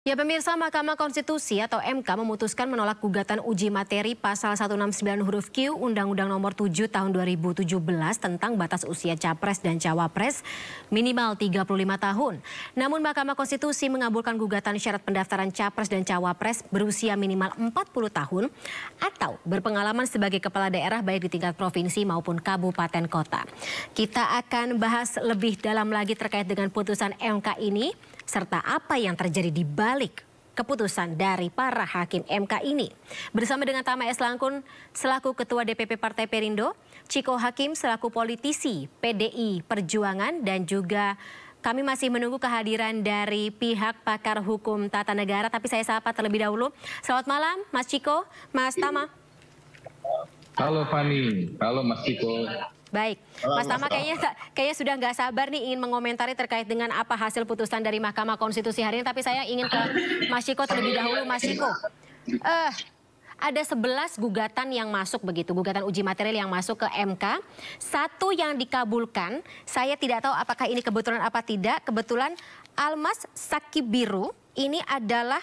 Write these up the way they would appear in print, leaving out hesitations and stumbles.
Ya pemirsa, Mahkamah Konstitusi atau MK memutuskan menolak gugatan uji materi pasal 169 huruf Q Undang-Undang Nomor 7 Tahun 2017 tentang batas usia capres dan cawapres minimal 35 tahun. Namun Mahkamah Konstitusi mengabulkan gugatan syarat pendaftaran capres dan cawapres berusia minimal 40 tahun atau berpengalaman sebagai kepala daerah baik di tingkat provinsi maupun kabupaten kota. Kita akan bahas lebih dalam lagi terkait dengan putusan MK ini serta apa yang terjadi di balik keputusan dari para hakim MK ini. Bersama dengan Tama S. Langkun selaku Ketua DPP Partai Perindo, Chiko Hakim selaku politisi PDI Perjuangan, dan juga kami masih menunggu kehadiran dari pihak pakar hukum tata negara. Tapi saya sapa terlebih dahulu. Selamat malam Mas Chiko, Mas Tama. Halo Fani, halo Mas Chiko. Baik, Mas Tama kayaknya sudah nggak sabar nih ingin mengomentari terkait dengan apa hasil putusan dari Mahkamah Konstitusi hari ini. Tapi saya ingin ke Mas Chiko terlebih dahulu. Mas Chiko, ada 11 gugatan yang masuk begitu, gugatan uji material yang masuk ke MK. Satu yang dikabulkan, saya tidak tahu apakah ini kebetulan apa tidak. Kebetulan Almas Sakibiru ini adalah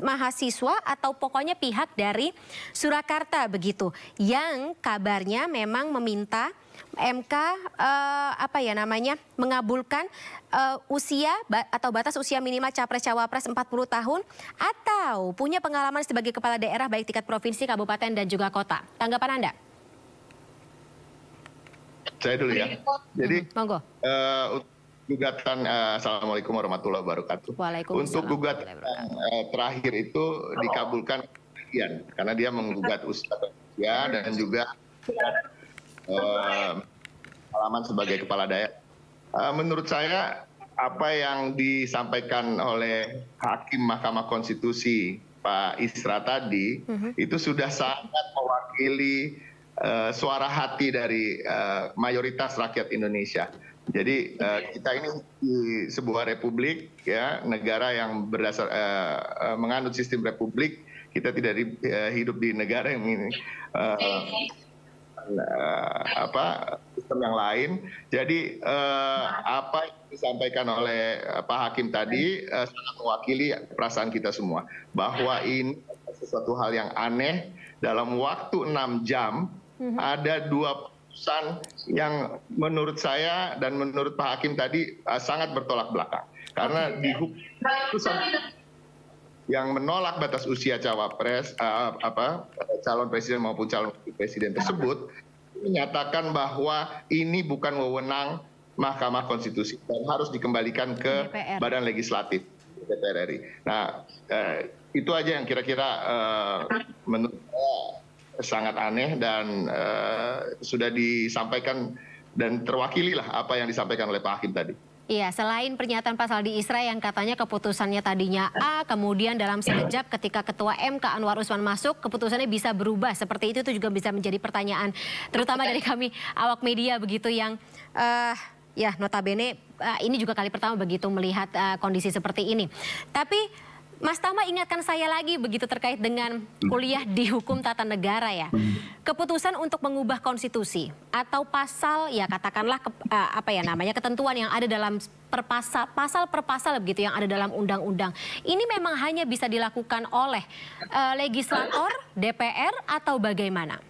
mahasiswa atau pokoknya pihak dari Surakarta begitu, yang kabarnya memang meminta MK mengabulkan usia atau batas usia minimal capres cawapres 40 tahun atau punya pengalaman sebagai kepala daerah baik tingkat provinsi, kabupaten dan juga kota. Tanggapan Anda? Saya dulu ya. Jadi monggo. Gugatan Assalamualaikum warahmatullahi wabarakatuh. Untuk gugatan terakhir itu dikabulkan karena dia menggugat usia dan juga pengalaman sebagai kepala daerah. Menurut saya apa yang disampaikan oleh Hakim Mahkamah Konstitusi Pak Isra tadi itu sudah sangat mewakili suara hati dari mayoritas rakyat Indonesia. Jadi kita ini di sebuah republik, ya, negara yang menganut sistem republik. Kita tidak hidup di negara yang ini sistem yang lain. Jadi apa yang disampaikan oleh Pak Hakim tadi sangat mewakili perasaan kita semua, bahwa ini sesuatu hal yang aneh. Dalam waktu 6 jam ada 2 putusan yang menurut saya dan menurut Pak Hakim tadi sangat bertolak belakang. Karena di putusan yang menolak batas usia cawapres, calon presiden maupun calon presiden tersebut menyatakan bahwa ini bukan wewenang Mahkamah Konstitusi dan harus dikembalikan ke Badan Legislatif DPR RI. Nah, itu aja yang kira-kira menurut saya sangat aneh dan sudah disampaikan dan terwakililah apa yang disampaikan oleh Pak Hakim tadi. Iya, selain pernyataan Pak Saldi Isra yang katanya keputusannya tadinya A, kemudian dalam sekejap ketika Ketua MK Anwar Usman masuk, keputusannya bisa berubah. Seperti itu juga bisa menjadi pertanyaan, terutama dari kami awak media begitu yang ya notabene ini juga kali pertama begitu melihat kondisi seperti ini. Tapi Mas Tama ingatkan saya lagi begitu terkait dengan kuliah di hukum tata negara ya. Keputusan untuk mengubah konstitusi atau pasal ya katakanlah ketentuan yang ada dalam pasal per pasal begitu yang ada dalam undang-undang. Ini memang hanya bisa dilakukan oleh legislator, DPR atau bagaimana?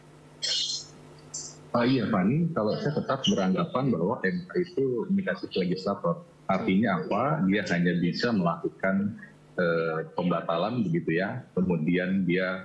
Iya Fani, kalau saya tetap beranggapan bahwa MK itu indikatif legislator. Artinya apa? Dia hanya bisa melakukan pembatalan begitu ya, kemudian dia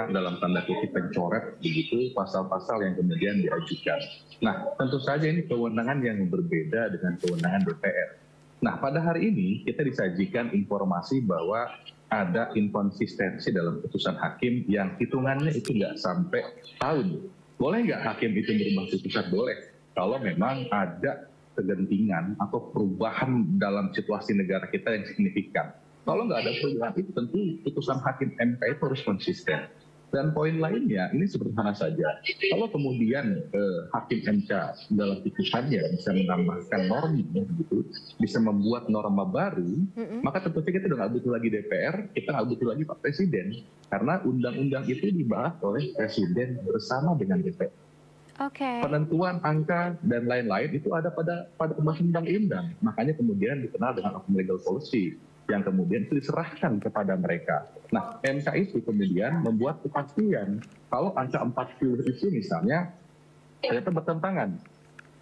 dalam tanda kutip pencoret begitu pasal-pasal yang kemudian diajukan. Nah, tentu saja ini kewenangan yang berbeda dengan kewenangan DPR. Nah, pada hari ini kita disajikan informasi bahwa ada inkonsistensi dalam putusan hakim yang hitungannya itu nggak sampai tahun. Boleh nggak hakim itu merubah putusan? Boleh, kalau memang ada kegentingan atau perubahan dalam situasi negara kita yang signifikan. Kalau nggak ada perubahan itu tentu putusan hakim MK itu harus konsisten. Dan poin lainnya ini sederhana saja. Kalau kemudian hakim MK dalam putusannya bisa menambahkan norma, gitu, bisa membuat norma baru, maka tentu saja kita udah nggak butuh lagi DPR, kita nggak butuh lagi Pak Presiden, karena undang-undang itu dibahas oleh Presiden bersama dengan DPR. Penentuan angka dan lain-lain itu ada pada undang-undang. Makanya kemudian dikenal dengan open legal policy. yang kemudian itu diserahkan kepada mereka. Nah, MK itu kemudian membuat kepastian kalau angka 40 itu misalnya ternyata bertentangan.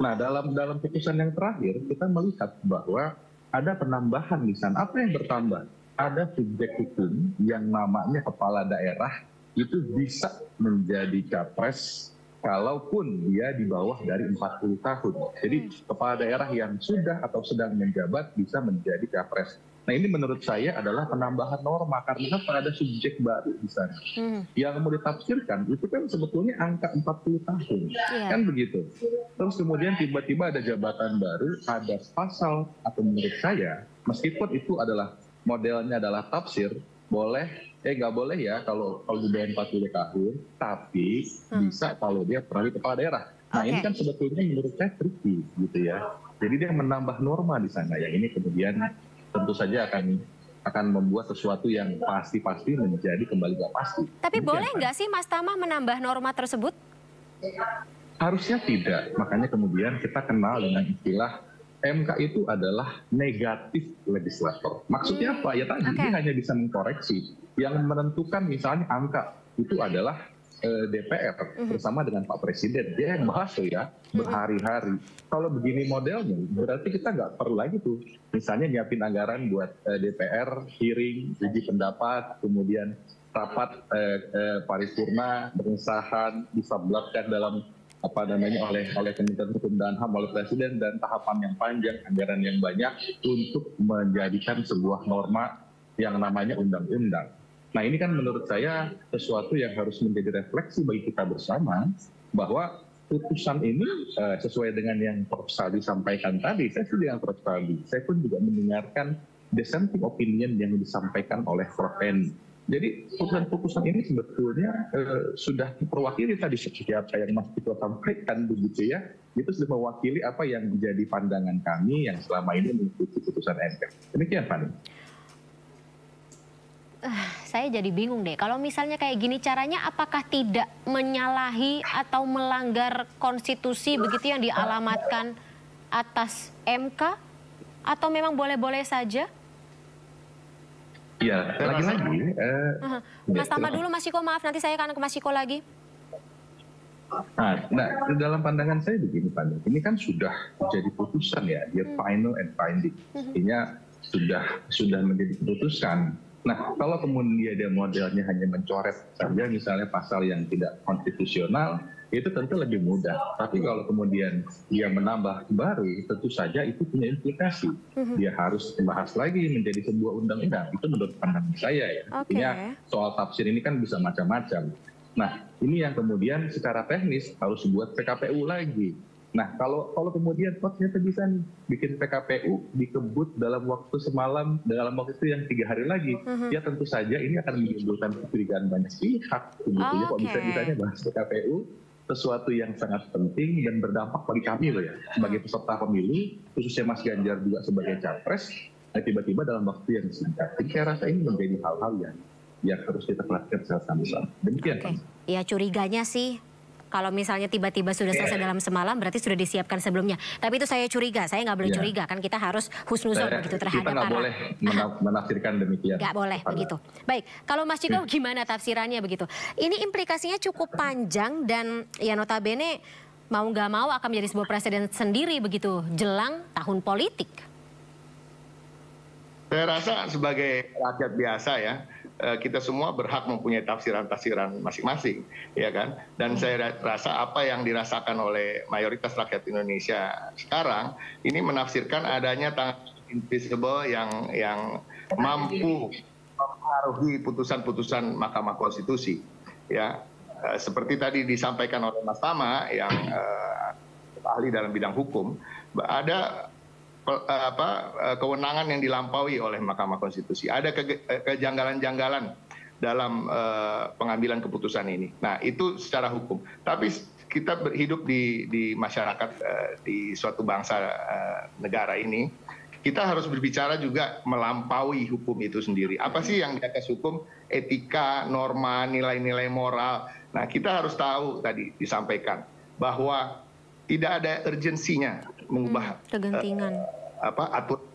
Nah, dalam putusan yang terakhir kita melihat bahwa ada penambahan di sana. Apa yang bertambah? Ada subjek hukum yang namanya kepala daerah itu bisa menjadi capres kalaupun dia di bawah dari 40 tahun. Jadi kepala daerah yang sudah atau sedang menjabat bisa menjadi capres. Nah, ini menurut saya adalah penambahan norma karena ada subjek baru di sana. Yang mau ditafsirkan itu kan sebetulnya angka 40 tahun. Kan begitu. Terus kemudian tiba-tiba ada jabatan baru, ada pasal, atau menurut saya meskipun itu adalah modelnya adalah tafsir, nggak boleh ya kalau di bawah 40 tahun, tapi bisa kalau dia pernah di kepala daerah. Nah, ini kan sebetulnya menurut saya tricky gitu ya. Jadi dia menambah norma di sana yang ini kemudian tentu saja akan membuat sesuatu yang pasti menjadi kembali nggak pasti. Tapi boleh nggak sih Mas Tama menambah norma tersebut? Harusnya tidak. Makanya kemudian kita kenal dengan istilah MK itu adalah negatif legislator. Maksudnya apa? Ya tadi dia hanya bisa mengkoreksi. Yang menentukan misalnya angka itu adalah DPR bersama dengan Pak Presiden. Dia yang bahas ya berhari-hari. Kalau begini modelnya berarti kita nggak perlu lagi tuh misalnya nyiapin anggaran buat DPR, hearing, uji pendapat, kemudian rapat paripurna, pengesahan, disablatkan dalam oleh Kementerian Hukum dan HAM, oleh Presiden, dan tahapan yang panjang, anggaran yang banyak untuk menjadikan sebuah norma yang namanya undang-undang. Nah, ini kan menurut saya sesuatu yang harus menjadi refleksi bagi kita bersama bahwa putusan ini sesuai dengan yang Prof. Saldi sampaikan tadi. Saya setuju dengan Prof. Saldi. Saya pun juga mendengarkan dissenting opinion yang disampaikan oleh Prof. Eni. Jadi putusan-putusan ini sebetulnya sudah terwakili tadi seperti apa yang Mas Tito sampaikan begitu ya. Itu sudah mewakili apa yang menjadi pandangan kami yang selama ini mengikuti putusan MK. Demikian, Fani. Saya jadi bingung deh. Kalau misalnya kayak gini caranya, apakah tidak menyalahi atau melanggar konstitusi begitu yang dialamatkan atas MK? Atau memang boleh-boleh saja? Ya, lagi-lagi. Mas Tama dulu, Mas Ciko, maaf nanti saya akan ke Mas Ciko lagi. Nah, dalam pandangan saya begini, Pak. Ini kan sudah jadi putusan ya, dia final and binding. Artinya sudah menjadi keputusan. Nah, kalau kemudian dia modelnya hanya mencoret saja misalnya pasal yang tidak konstitusional, itu tentu lebih mudah. Tapi kalau kemudian dia menambah baru, tentu saja itu punya implikasi. Dia harus dibahas lagi menjadi sebuah undang-undang. Itu menurut pandangan saya ya. Artinya soal tafsir ini kan bisa macam-macam. Nah, ini yang kemudian secara teknis harus buat PKPU lagi. Nah, kalau kemudian ternyata bisa nih bikin PKPU dikebut dalam waktu semalam, dalam waktu itu yang 3 hari lagi, ya tentu saja ini akan menimbulkan kecurigaan banyak pihak. Begitu ya, kok bisa-bisanya bahas PKPU, sesuatu yang sangat penting dan berdampak bagi kami loh ya, sebagai peserta pemilu, khususnya Mas Ganjar juga sebagai capres, tiba-tiba dalam waktu yang singkat. Jadi saya rasa ini menjadi hal-hal yang harus kita perhatikan secara sama-sama. Demikian. Ya curiganya sih, kalau misalnya tiba-tiba sudah selesai dalam semalam, berarti sudah disiapkan sebelumnya. Tapi itu saya curiga, saya nggak boleh curiga. Kan kita harus husnuzon begitu terhadap kita nggak boleh menafsirkan demikian. Nggak boleh begitu. Baik, kalau Mas Ciko gimana tafsirannya begitu? Ini implikasinya cukup panjang dan ya notabene mau nggak mau akan menjadi sebuah presiden sendiri begitu jelang tahun politik. Saya rasa sebagai rakyat biasa ya, kita semua berhak mempunyai tafsiran-tafsiran masing-masing, ya kan? Dan saya rasa apa yang dirasakan oleh mayoritas rakyat Indonesia sekarang ini menafsirkan adanya tangan invisible yang mampu mempengaruhi putusan-putusan Mahkamah Konstitusi, ya. Seperti tadi disampaikan oleh Mas Tama yang ahli dalam bidang hukum, ada kewenangan yang dilampaui oleh Mahkamah Konstitusi. Ada kejanggalan-janggalan dalam pengambilan keputusan ini. Nah, itu secara hukum. Tapi kita hidup di masyarakat, di suatu bangsa negara ini, kita harus berbicara juga melampaui hukum itu sendiri. Apa sih yang di atas hukum? Etika, norma, nilai-nilai moral. Nah, kita harus tahu tadi disampaikan bahwa tidak ada urgensinya mengubah kegentingan aturan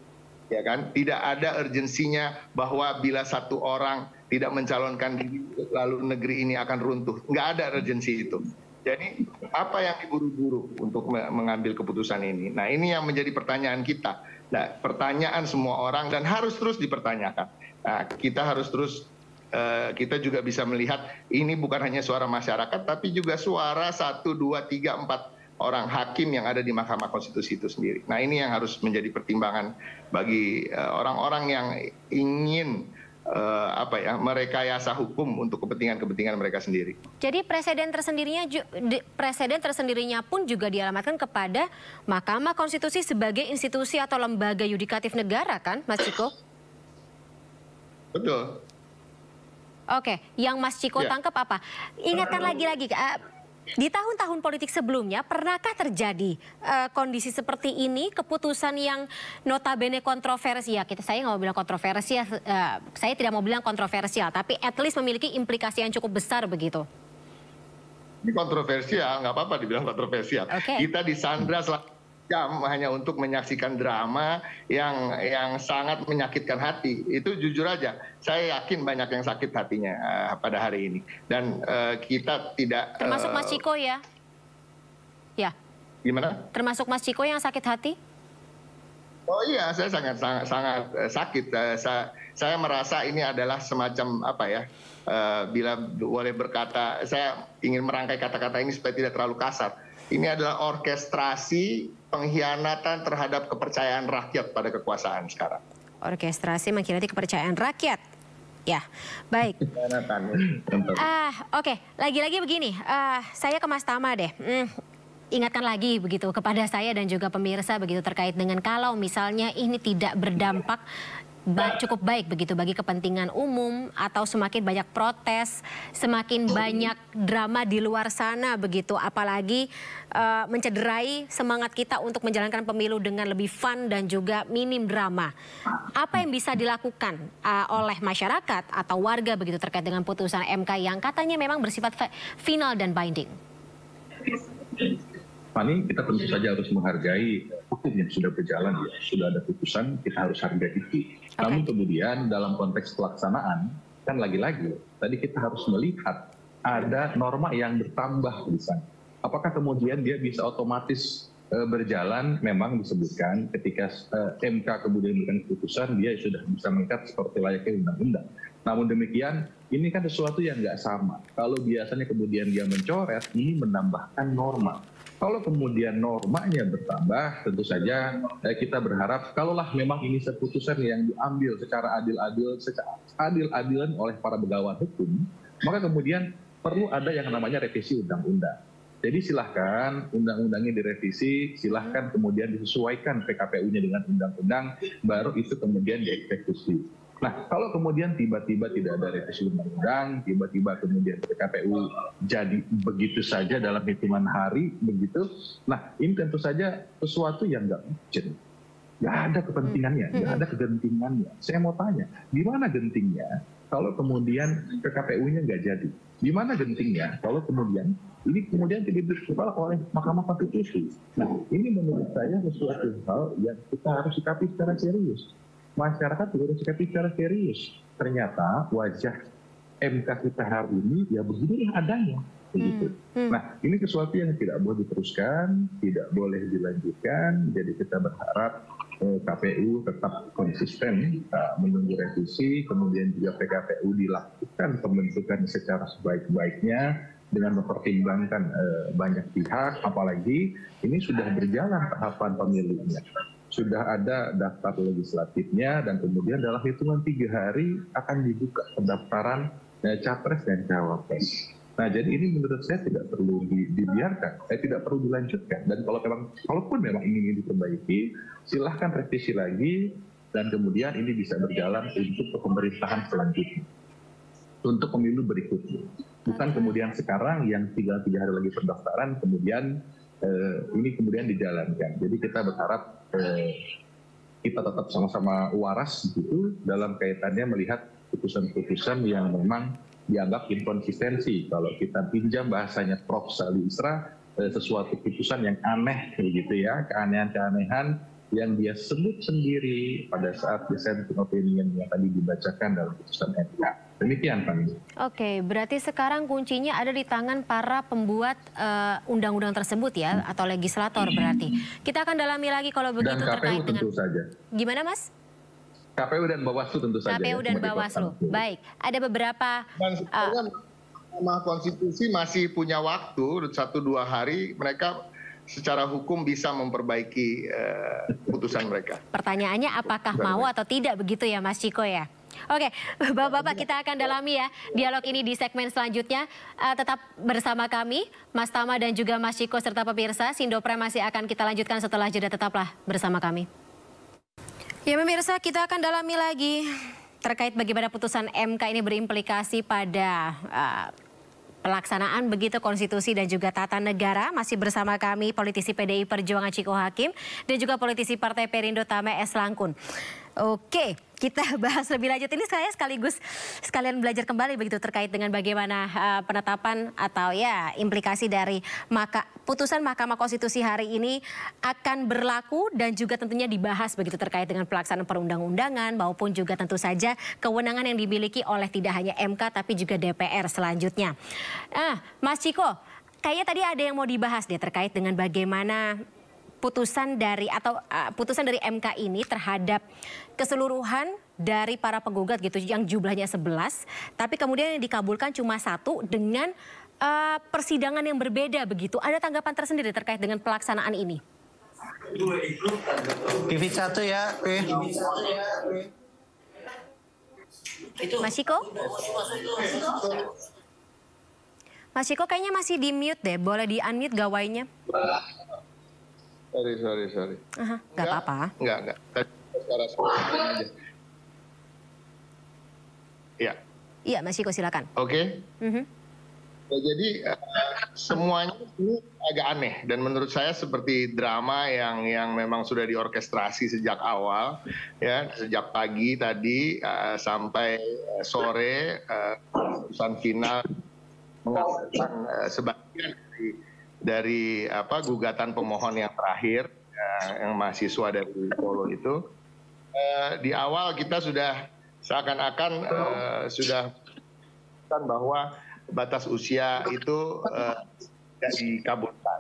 ya kan? Tidak ada urgensinya bahwa bila satu orang tidak mencalonkan diri lalu negeri ini akan runtuh. Nggak ada urgensi itu. Jadi apa yang diburu-buru untuk mengambil keputusan ini? Nah, ini yang menjadi pertanyaan kita. Nah, pertanyaan semua orang dan harus terus dipertanyakan. Nah, kita harus terus, kita juga bisa melihat ini bukan hanya suara masyarakat, tapi juga suara 1, 2, 3, 4 orang hakim yang ada di Mahkamah Konstitusi itu sendiri. Nah, ini yang harus menjadi pertimbangan bagi orang-orang yang ingin merekayasa hukum untuk kepentingan-kepentingan mereka sendiri. Jadi presiden tersendirinya pun juga dialamatkan kepada Mahkamah Konstitusi sebagai institusi atau lembaga yudikatif negara, kan, Mas Ciko? Betul. Oke, yang Mas Ciko tangkap apa? Ingatkan lagi-lagi, di tahun-tahun politik sebelumnya, pernahkah terjadi kondisi seperti ini, keputusan yang notabene kontroversial? Saya nggak mau bilang kontroversial, saya tidak mau bilang kontroversial, tapi at least memiliki implikasi yang cukup besar begitu. Ini kontroversial, nggak apa-apa dibilang kontroversial. Kita disandra selama jam hanya untuk menyaksikan drama yang sangat menyakitkan hati. Itu jujur aja, saya yakin banyak yang sakit hatinya pada hari ini. Dan kita tidak... Termasuk Mas Ciko ya? Ya. Gimana? Termasuk Mas Ciko yang sakit hati? Oh iya, saya sangat sakit. Saya merasa ini adalah semacam bila boleh berkata, saya ingin merangkai kata-kata ini supaya tidak terlalu kasar. Ini adalah orkestrasi pengkhianatan terhadap kepercayaan rakyat pada kekuasaan sekarang. Orkestrasi mengkhianati kepercayaan rakyat. Ya, baik. Oke, lagi-lagi begini, saya ke Mas Tama deh. Ingatkan lagi begitu kepada saya dan juga pemirsa begitu terkait dengan kalau misalnya ini tidak berdampak cukup baik begitu bagi kepentingan umum atau semakin banyak protes, semakin banyak drama di luar sana begitu, apalagi mencederai semangat kita untuk menjalankan pemilu dengan lebih fun dan juga minim drama. Apa yang bisa dilakukan oleh masyarakat atau warga begitu terkait dengan putusan MK yang katanya memang bersifat final dan binding? Fani, kita tentu saja harus menghargai hukum yang sudah berjalan, ya. Sudah ada putusan, kita harus hargai itu. Namun kemudian dalam konteks pelaksanaan, kan lagi-lagi tadi kita harus melihat ada norma yang bertambah di sana. Apakah kemudian dia bisa otomatis berjalan? Memang disebutkan ketika MK kemudian memberikan keputusan, dia sudah bisa mengikat seperti layaknya undang-undang. Namun demikian, ini kan sesuatu yang nggak sama. Kalau biasanya kemudian dia mencoret, ini menambahkan norma. Kalau kemudian normanya bertambah, tentu saja kita berharap kalaulah memang ini keputusan yang diambil secara adil-adilan oleh para pegawai hukum, maka kemudian perlu ada yang namanya revisi undang-undang. Jadi silahkan undang-undangnya direvisi, silahkan kemudian disesuaikan PKPU-nya dengan undang-undang, baru itu kemudian dieksekusi. Nah, kalau kemudian tiba-tiba tidak ada revisi undang-undang, tiba-tiba kemudian PKPU jadi begitu saja dalam hitungan hari, begitu. Nah, ini tentu saja sesuatu yang nggak urgent. Nggak ada kepentingannya, nggak ada kegentingannya. Saya mau tanya, di mana gentingnya kalau kemudian PKPU-nya nggak jadi? Di mana gentingnya kalau kemudian ini kemudian tidak dikepala oleh Mahkamah Konstitusi? Nah, ini menurut saya sesuatu hal yang kita harus sikapi secara serius. Masyarakat juga harus sikapi secara serius. Ternyata wajah MK kita hari ini ya beginilah adanya. Begitu. Nah, ini sesuatu yang tidak boleh diteruskan, tidak boleh dilanjutkan. Jadi kita berharap KPU tetap konsisten menunggu revisi, kemudian juga PKPU dilakukan pembentukan secara sebaik-baiknya dengan mempertimbangkan banyak pihak, apalagi ini sudah berjalan tahapan pemilunya. Sudah ada daftar legislatifnya dan kemudian dalam hitungan 3 hari akan dibuka pendaftaran capres dan cawapres. Nah, jadi ini menurut saya tidak perlu dibiarkan, tidak perlu dilanjutkan. Dan kalaupun memang ingin diperbaiki, silahkan revisi lagi dan kemudian ini bisa berjalan untuk pemerintahan selanjutnya, untuk pemilu berikutnya. Bukan kemudian sekarang yang tinggal 3 hari lagi pendaftaran kemudian ini kemudian dijalankan. Jadi kita berharap kita tetap sama-sama waras gitu dalam kaitannya melihat putusan-putusan yang memang dianggap inkonsistensi. Kalau kita pinjam bahasanya Prof. Salih Isra, sesuatu putusan yang aneh gitu ya, keanehan-keanehan yang dia sebut sendiri pada saat dissenting opinion yang tadi dibacakan dalam putusan MK. Demikian, Pak. Oke, berarti sekarang kuncinya ada di tangan para pembuat undang-undang tersebut ya, atau legislator berarti. Kita akan dalami lagi kalau begitu dan KPU terkait dengan... tentu saja. Gimana, Mas? KPU dan Bawaslu tentu saja. KPU dan Bawaslu. Baik, ada beberapa... Dan sebenarnya Mahkamah Konstitusi masih punya waktu 1-2 hari mereka secara hukum bisa memperbaiki putusan mereka. Pertanyaannya apakah mau atau tidak begitu ya Mas Chiko ya? Oke, Bapak-Bapak kita akan dalami ya dialog ini di segmen selanjutnya. Tetap bersama kami, Mas Tama dan juga Mas Chiko serta pemirsa. Sindopre masih akan kita lanjutkan setelah jeda, tetaplah bersama kami. Ya pemirsa, kita akan dalami lagi terkait bagaimana putusan MK ini berimplikasi pada pelaksanaan begitu konstitusi dan juga tata negara. Masih bersama kami politisi PDI Perjuangan Chiko Hakim dan juga politisi Partai Perindo Tame S. Langkun. Oke, kita bahas lebih lanjut. Ini saya sekalian belajar kembali begitu terkait dengan bagaimana penetapan atau ya implikasi dari putusan Mahkamah Konstitusi hari ini akan berlaku dan juga tentunya dibahas begitu terkait dengan pelaksanaan perundang-undangan maupun juga tentu saja kewenangan yang dimiliki oleh tidak hanya MK tapi juga DPR selanjutnya. Mas Chiko, kayaknya tadi ada yang mau dibahas deh terkait dengan bagaimana putusan dari MK ini terhadap keseluruhan dari para penggugat gitu yang jumlahnya 11, tapi kemudian yang dikabulkan cuma 1 dengan persidangan yang berbeda begitu. Ada tanggapan tersendiri terkait dengan pelaksanaan ini? TV 1 ya, Mas Chiko? Mas Chiko kayaknya masih di mute deh, boleh di unmute gawainya? Sorry. Gak apa-apa. Enggak. Suara aja. Iya. Iya, Mas Chiko silakan. Oke. Ya, jadi semuanya ini agak aneh dan menurut saya seperti drama yang memang sudah diorkestrasi sejak awal, ya sejak pagi tadi sampai sore keputusan final mengatakan sebagian dari gugatan pemohon yang terakhir yang mahasiswa dari Solo itu di awal kita sudah seakan-akan sudah bahwa batas usia itu tidak dikabulkan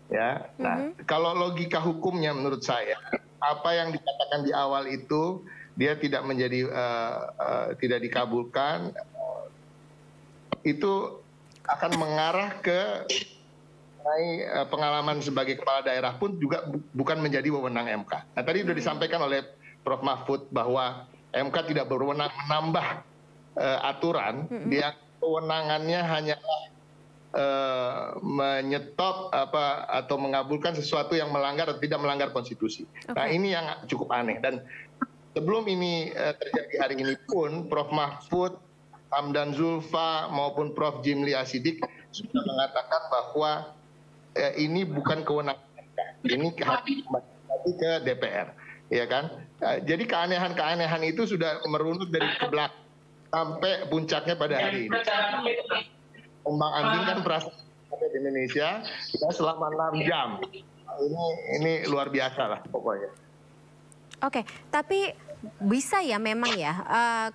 ya. Nah, kalau logika hukumnya menurut saya apa yang dikatakan di awal itu dia tidak menjadi tidak dikabulkan itu akan mengarah ke pengalaman sebagai kepala daerah pun juga bukan menjadi wewenang MK. Nah, tadi sudah disampaikan oleh Prof. Mahfud bahwa MK tidak berwenang menambah aturan, dia kewenangannya hanya menyetop atau mengabulkan sesuatu yang melanggar atau tidak melanggar konstitusi. Nah, ini yang cukup aneh. Dan sebelum ini terjadi hari ini pun Prof. Mahfud, Hamdan Zulfa maupun Prof. Jimli Asidik sudah mengatakan bahwa ini bukan kewenangan MK, ini kembali ke DPR, ya kan? Jadi keanehan itu sudah merunut dari ke belakang sampai puncaknya pada hari ini. Ombang-ambing perasaan di Indonesia kita selama 6 jam. Ini luar biasa lah pokoknya. Oke, tapi bisa ya memang ya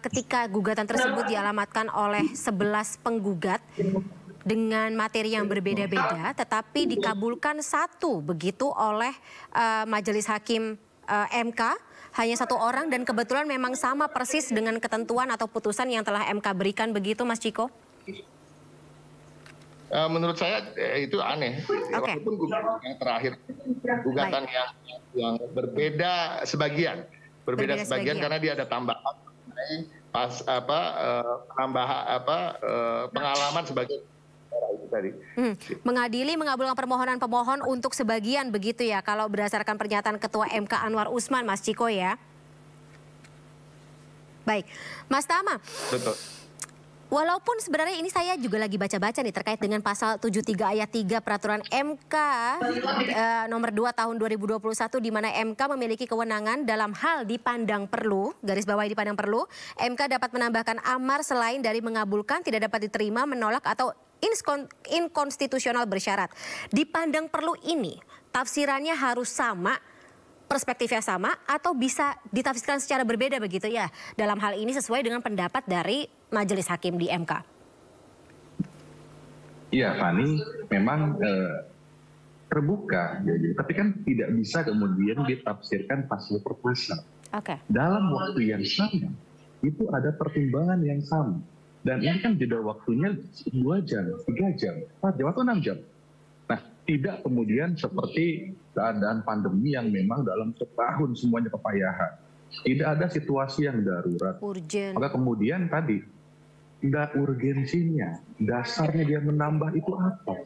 ketika gugatan tersebut dialamatkan oleh 11 penggugat dengan materi yang berbeda-beda, tetapi dikabulkan 1 begitu oleh Majelis Hakim MK, hanya 1 orang dan kebetulan memang sama persis dengan ketentuan atau putusan yang telah MK berikan begitu, Mas Chiko? Menurut saya itu aneh. Walaupun gugatan yang terakhir, gugatan yang berbeda sebagian, karena dia ada tambahan pengalaman sebagai tadi. Mengadili mengabulkan permohonan pemohon untuk sebagian begitu ya kalau berdasarkan pernyataan Ketua MK Anwar Usman, Mas Chiko ya. Baik, Mas Tama. Betul. Walaupun sebenarnya ini saya juga lagi baca-baca nih terkait dengan pasal 73 ayat 3 peraturan MK nomor 2 tahun 2021 di mana MK memiliki kewenangan dalam hal dipandang perlu, garis bawahi dipandang perlu, MK dapat menambahkan amar selain dari mengabulkan, tidak dapat diterima, menolak atau inkonstitusional bersyarat. Dipandang perlu ini tafsirannya harus sama perspektifnya sama atau bisa ditafsirkan secara berbeda begitu ya dalam hal ini sesuai dengan pendapat dari majelis hakim di MK? Iya, Fani, memang terbuka, tapi kan tidak bisa kemudian ditafsirkan pasal per pasal. Dalam waktu yang sama, itu ada pertimbangan yang sama. Dan ini kan jeda waktunya 2 jam, 3 jam, 4 jam, atau 6 jam. Nah, tidak kemudian seperti keadaan pandemi yang memang dalam setahun semuanya kepayahan. Tidak ada situasi yang darurat. Urgent. Maka kemudian tadi, nggak urgensinya, dasarnya dia menambah itu apa?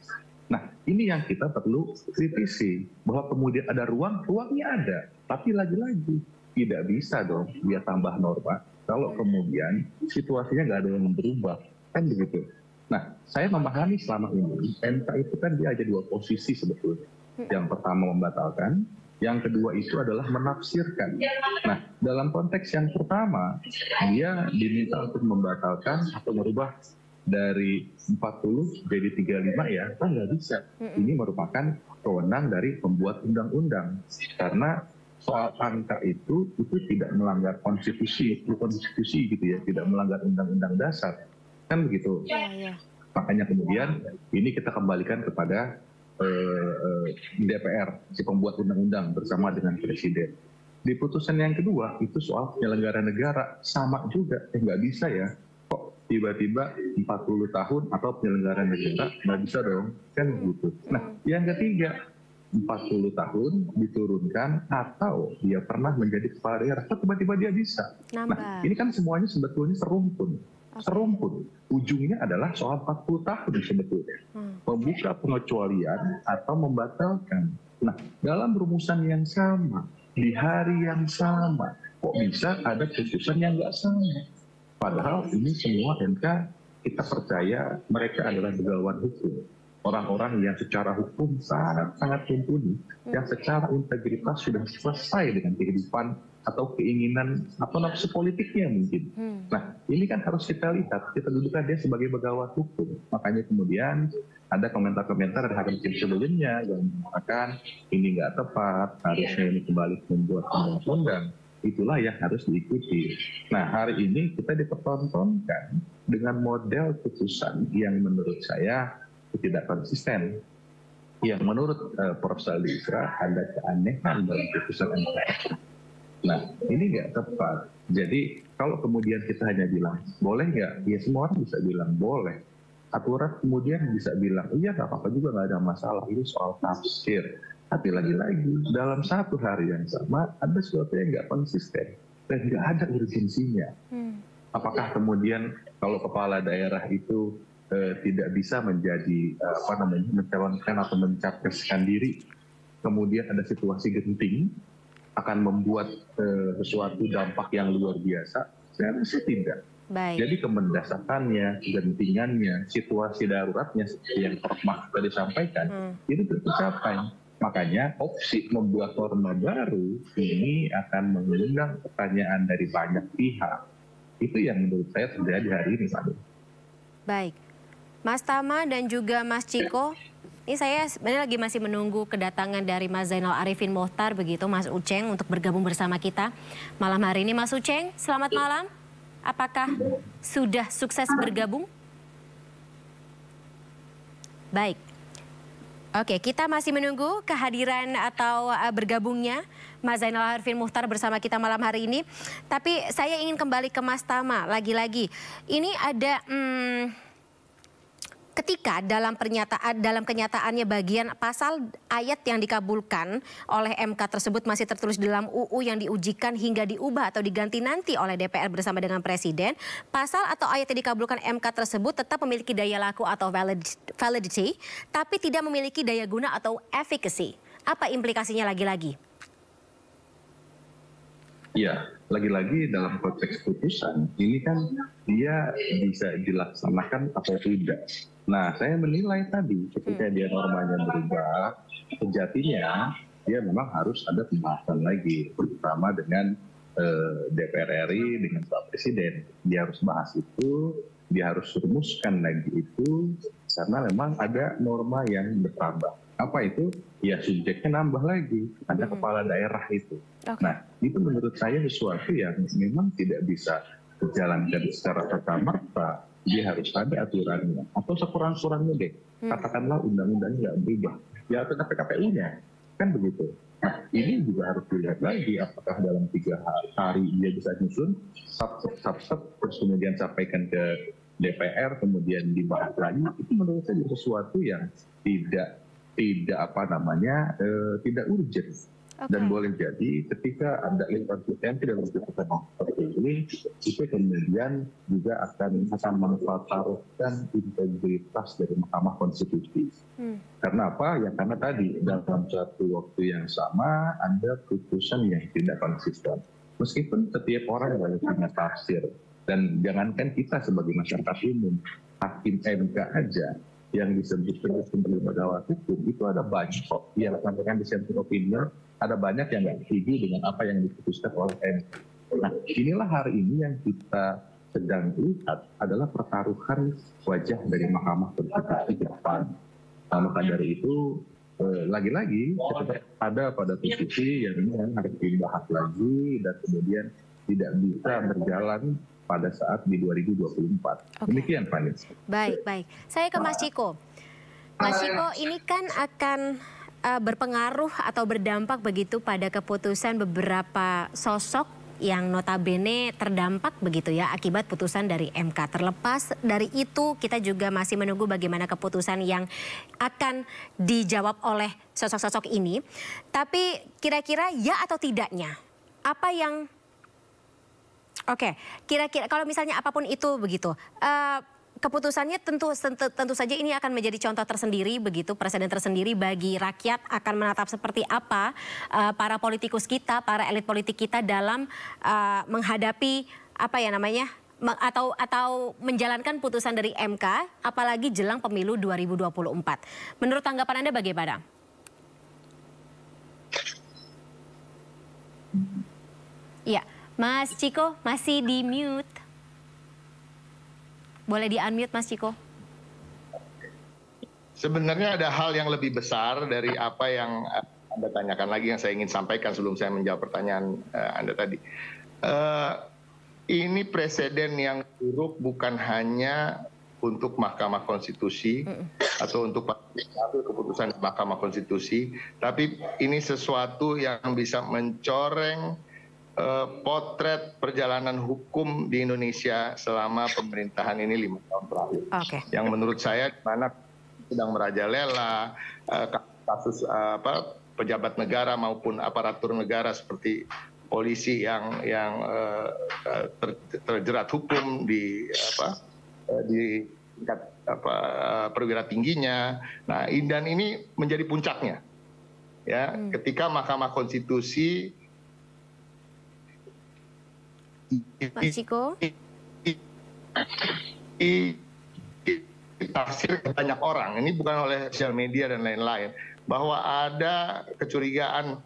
Nah, ini yang kita perlu kritisi. Bahwa kemudian ada ruangnya ada. Tapi lagi-lagi, tidak bisa dong dia tambah norma kalau kemudian situasinya nggak ada yang berubah, kan begitu. Nah, saya memahami selama ini MK itu kan dia ada 2 posisi sebetulnya. Yang pertama membatalkan, yang kedua itu adalah menafsirkan. Nah, dalam konteks yang pertama, dia diminta untuk membatalkan atau merubah dari 40 jadi 35 ya, kan nggak bisa. Ini merupakan kewenangan dari pembuat undang-undang. Karena soal angka itu tidak melanggar konstitusi gitu ya, tidak melanggar undang-undang dasar, kan begitu. Makanya kemudian ini kita kembalikan kepada DPR, si pembuat undang-undang bersama dengan Presiden. Di putusan yang kedua itu soal penyelenggara negara, sama juga, nggak bisa ya, kok tiba-tiba 40 tahun atau penyelenggara negara, nggak bisa dong, kan begitu. Nah, yang ketiga, 40 tahun diturunkan atau dia pernah menjadi kepala daerah, tiba-tiba dia bisa. Nah, ini kan semuanya sebetulnya serumpun. Ujungnya adalah soal 40 tahun sebetulnya. Membuka pengecualian atau membatalkan. Nah, dalam rumusan yang sama, di hari yang sama, kok bisa ada putusan yang nggak sama? Padahal ini semua MK kita percaya mereka adalah begawan hukum. Orang-orang yang secara hukum sangat mumpuni, yang secara integritas sudah selesai dengan kehidupan atau keinginan atau nafsu politiknya mungkin. Nah, ini kan harus kita lihat, kita dudukkan dia sebagai begawan hukum. Makanya kemudian ada komentar-komentar dari hakim sebelumnya yang mengatakan ini nggak tepat, harusnya ini kembali membuat undang-undang. Itulah yang harus diikuti. Nah, hari ini kita dipertontonkan dengan model putusan yang menurut saya tidak konsisten. Yang menurut Prof. Saldisra ada keanehan dalam putusan MK. Nah, ini nggak tepat. Jadi kalau kemudian kita hanya bilang boleh nggak, ya semua orang bisa bilang boleh. Aturan kemudian bisa bilang iya nggak apa-apa juga, nggak ada masalah, ini soal tafsir. Tapi lagi-lagi dalam satu hari yang sama ada sesuatu yang nggak konsisten dan nggak ada urgensinya. Apakah kemudian kalau kepala daerah itu tidak bisa menjadi mencalonkan atau mencapreskan diri, kemudian ada situasi genting akan membuat sesuatu dampak yang luar biasa? Saya rasa tidak. Jadi kemendesakannya, gentingannya, situasi daruratnya seperti yang Prof. Mahfud tadi sampaikan, itu tercapai. Makanya opsi membuat norma baru ini akan mengundang pertanyaan dari banyak pihak. Itu yang menurut saya terjadi hari ini, Pak. Baik. Mas Tama dan juga Mas Ciko, ini saya sebenarnya lagi masih menunggu kedatangan dari Mas Zainal Arifin Mohtar, begitu Mas Uceng untuk bergabung bersama kita malam hari ini. Mas Uceng, selamat malam. Apakah sudah sukses bergabung? Baik. Oke, kita masih menunggu kehadiran atau bergabungnya Mas Zainal Arifin Mohtar bersama kita malam hari ini. Tapi saya ingin kembali ke Mas Tama lagi-lagi. Ini ada ketika dalam kenyataannya bagian pasal ayat yang dikabulkan oleh MK tersebut masih tertulis dalam UU yang diujikan hingga diubah atau diganti nanti oleh DPR bersama dengan Presiden, pasal atau ayat yang dikabulkan MK tersebut tetap memiliki daya laku atau validity, tapi tidak memiliki daya guna atau efficacy. Apa implikasinya lagi-lagi? Ya, lagi-lagi dalam konteks putusan, ini kan dia bisa dilaksanakan atau tidak. Nah, saya menilai tadi ketika dia normanya berubah, sejatinya dia memang harus ada pembahasan lagi, terutama dengan DPR RI, dengan Pak Presiden. Dia harus bahas itu, dia harus rumuskan lagi itu, karena memang ada norma yang bertambah. Apa itu? Ya subjeknya nambah lagi, ada kepala daerah itu. Nah, itu menurut saya sesuatu yang memang tidak bisa dijalankan secara serta-merta. Dia harus ada aturannya, atau sekurang-kurangnya deh, katakanlah undang-undangnya nggak berubah, ya tetap PKPU-nya, kan begitu. Nah, ini juga harus dilihat lagi apakah dalam 3 hari dia bisa nyusun sub-sub, terus kemudian sampaikan ke DPR, kemudian dibahas lagi. Itu menurut saya sesuatu yang tidak tidak urgent. Dan boleh jadi ketika ada inkonsistensi dalam keputusan seperti ini, itu kemudian juga akan memfatalkan integritas dari Mahkamah Konstitusi. Karena apa? Ya karena tadi dalam satu waktu yang sama ada putusan yang tidak konsisten. Meskipun setiap orang boleh punya tafsir, dan jangankan kita sebagai masyarakat umum, hakim MK aja yang disebut sebagai lembaga hukum itu ada banyak kok yang sampaikan dissenting opinion, ada banyak yang nggak setuju dengan apa yang diputuskan oleh MK. Nah, inilah hari ini yang kita sedang lihat adalah pertaruhan wajah dari Mahkamah Konstitusi ke depan. Nah, maka dari itu lagi-lagi kita ada pada posisi yang harus dibahas lagi dan kemudian tidak bisa berjalan pada saat di 2024. Demikian, Fani. Baik. Saya ke Mas Ciko. Mas Ciko, ini kan akan berpengaruh atau berdampak begitu pada keputusan beberapa sosok yang notabene terdampak begitu ya akibat putusan dari MK. Terlepas dari itu, kita juga masih menunggu bagaimana keputusan yang akan dijawab oleh sosok-sosok ini. Tapi kira-kira ya atau tidaknya, apa yang kira-kira kalau misalnya apapun itu begitu, keputusannya tentu saja ini akan menjadi contoh tersendiri begitu, presiden tersendiri bagi rakyat akan menatap seperti apa para politikus kita, para elit politik kita dalam menghadapi atau menjalankan putusan dari MK, apalagi jelang pemilu 2024. Menurut tanggapan Anda bagaimana? Iya. Mas Ciko masih di mute. Boleh di unmute Mas Ciko. Sebenarnya ada hal yang lebih besar dari apa yang Anda tanyakan lagi yang saya ingin sampaikan sebelum saya menjawab pertanyaan Anda tadi. Ini presiden yang buruk bukan hanya untuk Mahkamah Konstitusi atau untuk keputusan Mahkamah Konstitusi, tapi ini sesuatu yang bisa mencoreng potret perjalanan hukum di Indonesia selama pemerintahan ini 5 tahun terakhir. Yang menurut saya mana sedang merajalela kasus pejabat negara maupun aparatur negara seperti polisi yang terjerat hukum di tingkat perwira tingginya. Nah, dan ini menjadi puncaknya. Ya, ketika Mahkamah Konstitusi Mas Ciko, tafsir banyak orang, ini bukan oleh sosial media dan lain-lain, bahwa ada kecurigaan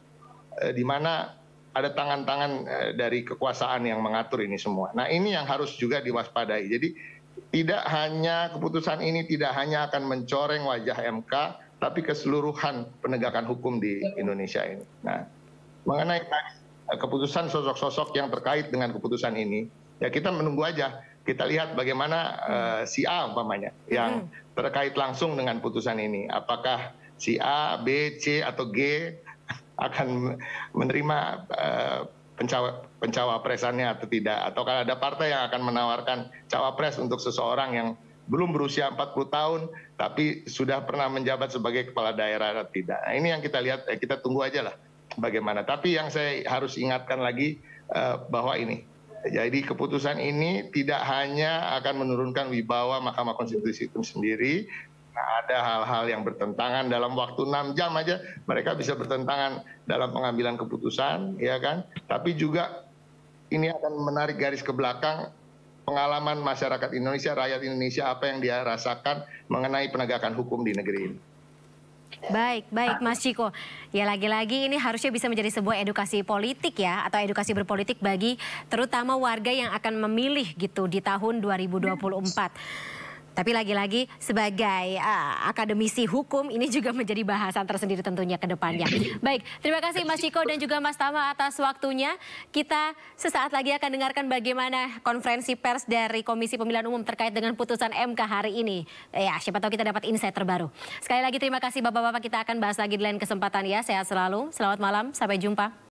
di mana ada tangan-tangan dari kekuasaan yang mengatur ini semua. Nah, ini yang harus juga diwaspadai. Jadi tidak hanya keputusan ini tidak hanya akan mencoreng wajah MK, tapi keseluruhan penegakan hukum di Indonesia ini. Nah, mengenai keputusan sosok-sosok yang terkait dengan keputusan ini, ya kita menunggu aja. Kita lihat bagaimana si A umpamanya yang terkait langsung dengan putusan ini. Apakah si A, B, C, atau G akan menerima pencawapresannya atau tidak. Atau kalau ada partai yang akan menawarkan cawapres untuk seseorang yang belum berusia 40 tahun, tapi sudah pernah menjabat sebagai kepala daerah atau tidak. Nah, ini yang kita lihat, kita tunggu aja lah bagaimana. Tapi yang saya harus ingatkan lagi bahwa ini, jadi keputusan ini tidak hanya akan menurunkan wibawa Mahkamah Konstitusi itu sendiri. Nah, ada hal-hal yang bertentangan dalam waktu 6 jam aja mereka bisa bertentangan dalam pengambilan keputusan, ya kan? Tapi juga ini akan menarik garis ke belakang pengalaman masyarakat Indonesia, rakyat Indonesia, apa yang dia rasakan mengenai penegakan hukum di negeri ini. Baik Mas Ciko. Ya lagi-lagi ini harusnya bisa menjadi sebuah edukasi politik ya, atau edukasi berpolitik bagi terutama warga yang akan memilih gitu di tahun 2024. Tapi lagi-lagi sebagai akademisi hukum ini juga menjadi bahasan tersendiri tentunya ke depannya. Baik, terima kasih Mas Ciko dan juga Mas Tama atas waktunya. Kita sesaat lagi akan dengarkan bagaimana konferensi pers dari Komisi Pemilihan Umum terkait dengan putusan MK hari ini. Ya, siapa tahu kita dapat insight terbaru. Sekali lagi terima kasih Bapak-Bapak, kita akan bahas lagi di lain kesempatan ya. Sehat selalu, selamat malam, sampai jumpa.